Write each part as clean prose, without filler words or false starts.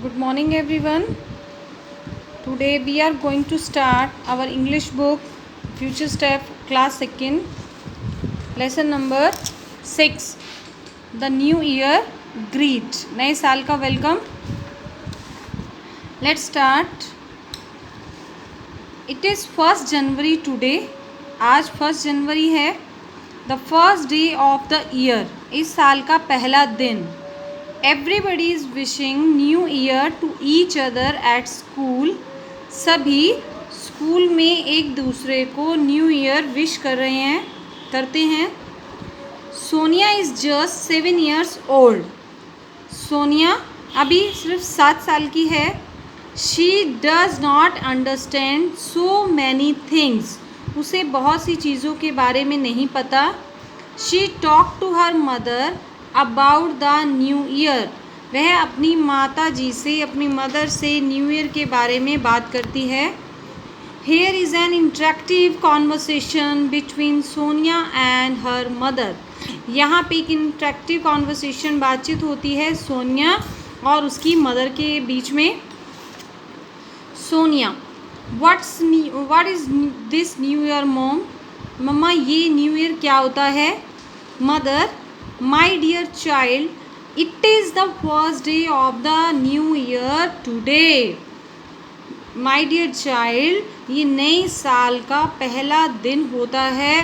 Good morning everyone. Today we are going to start our English book Future Step class 2nd lesson number 6 The New Year Greet. नए साल का welcome. Let's start. It is 1st January today. आज 1st जनवरी है. The first day of the year. इस साल का पहला दिन. Everybody is wishing New Year to each other at school. सभी स्कूल में एक दूसरे को न्यू ईयर विश करते हैं. Sonia is just 7 years old. Sonia अभी सिर्फ 7 साल की है. She does not understand so many things. उसे बहुत सी चीज़ों के बारे में नहीं पता. She talked to her mother about the new year. वह अपनी माता जी से, अपनी मदर से न्यू ईयर के बारे में बात करती है. Here is an interactive conversation between Sonia and her mother. यहाँ पे एक इंटरेक्टिव कॉन्वर्सेशन, बातचीत होती है सोनिया और उसकी मदर के बीच में. Sonia what is this new year mom. मम्मा ये न्यू ईयर क्या होता है. Mother My dear child, it is the first day of the new year today. My dear child, ये नए साल का पहला दिन होता है.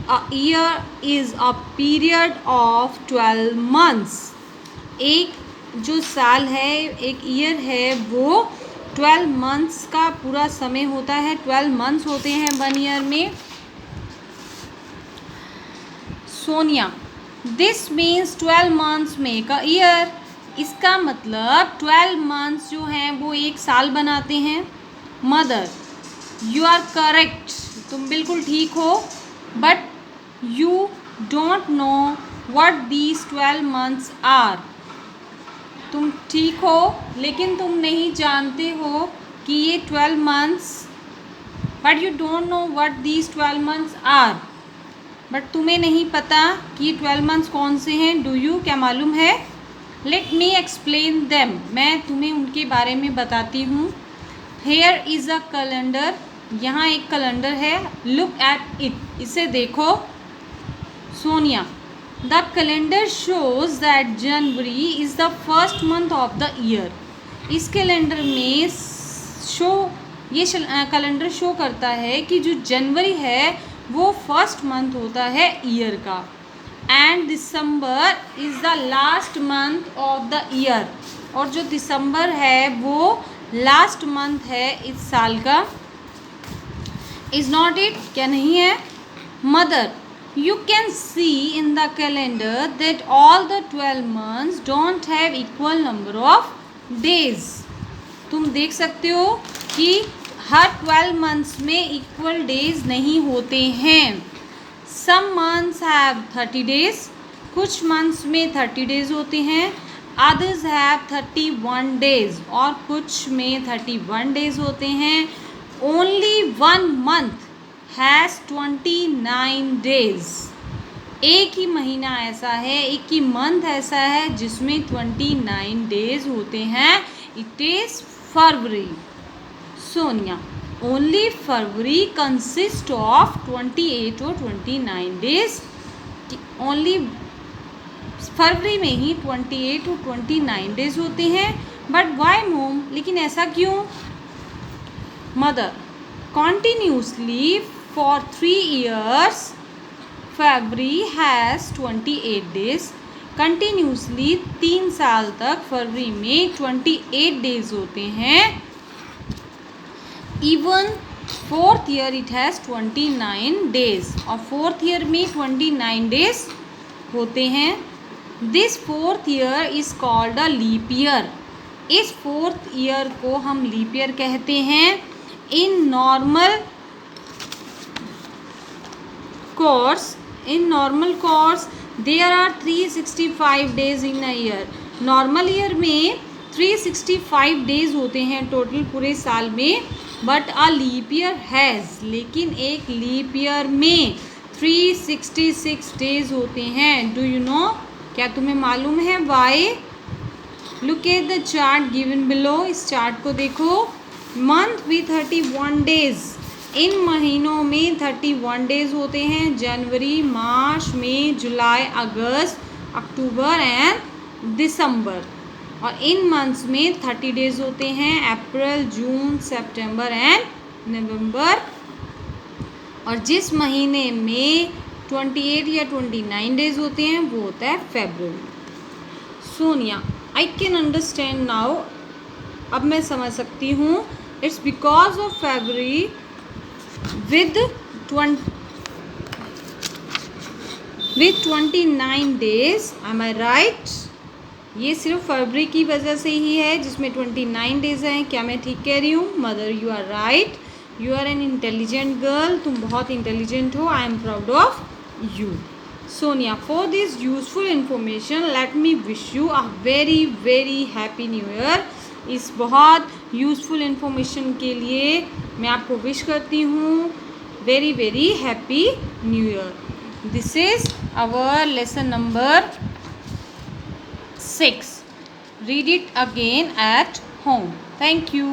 A year is a period of 12 months. एक जो साल है, एक ईयर है, वो 12 months का पूरा समय होता है. 12 months होते हैं 1 year में. Sonia this means 12 months make a year. इसका मतलब 12 months जो हैं वो एक साल बनाते हैं. Mother you are correct. तुम बिल्कुल ठीक हो. But you don't know what these 12 months are. तुम ठीक हो लेकिन तुम नहीं जानते हो कि ये 12 months, but you don't know what these 12 months are. But तुम्हें नहीं पता कि ये 12 months कौन से हैं. डू यू, क्या मालूम है. Let me explain them. मैं तुम्हें उनके बारे में बताती हूँ. Here is a calendar. यहाँ एक कैलेंडर है. Look at it. इसे देखो. Sonia the calendar shows that January is the first month of the year. इस कैलेंडर में ये कैलेंडर शो करता है कि जो जनवरी है वो फर्स्ट मंथ होता है ईयर का. And December is the last month of the year. और जो दिसंबर है वो लास्ट मंथ है इस साल का. इज़ नॉट इट, क्या नहीं है. Mother you can see in the calendar that all the 12 months don't have equal number of days. तुम देख सकते हो कि हर 12 months में इक्वल डेज नहीं होते हैं. Some months have 30 days. कुछ मंथ्स में 30 days होते हैं. Others have 31 days. और कुछ में 31 days होते हैं. Only 1 month has 29 days. एक ही महीना ऐसा है, एक ही मंथ ऐसा है जिसमें 29 days होते हैं. It is February. Sonia only February consist of 28 और 29 days. ओनली फरवरी में ही 28 और 29 days होते हैं. बट वाई मोम, लेकिन ऐसा क्यों. Mother continuously for 3 years February has 28 days. Continuously 3 साल तक फरवरी में 28 days होते हैं. Even 4th year it has 29 days. और 4th year में 29 days होते हैं. This 4th year is called a leap year. इस 4th year को हम लीप ईयर कहते हैं. In normal course there are 365 days in a year. Normal year में 365 days होते हैं टोटल पूरे साल में. But a leap year has, लेकिन एक लीप ईयर में 366 days होते हैं. डू यू नो, क्या तुम्हें मालूम है why. Look at the chart given below, इस चार्ट को देखो। मंथ भी 31 डेज, इन महीनों में 31 डेज होते हैं, जनवरी, मार्च, मई, जुलाई, अगस्त, अक्टूबर एंड दिसंबर। और इन मंथ्स में 30 डेज होते हैं, अप्रैल, जून, सितंबर एंड नवंबर। और जिस महीने में 28 या 29 डेज होते हैं वो होता है फरवरी। Sonia, I can understand now, अब मैं समझ सकती हूँ। It's because of February with 29 days, am I right? ये सिर्फ फरवरी की वजह से ही है जिसमें 29 डेज हैं। क्या मैं ठीक कह रही हूँ? Mother, you are right, you are an intelligent girl, तुम बहुत इंटेलिजेंट हो, I am proud of you. Sonia, for this useful information let me wish you a very very happy new year. इस बहुत यूजफुल इंफॉर्मेशन के लिए मैं आपको wish करती हूँ very very happy new year. This is our lesson number 6. Read it again at home. Thank you.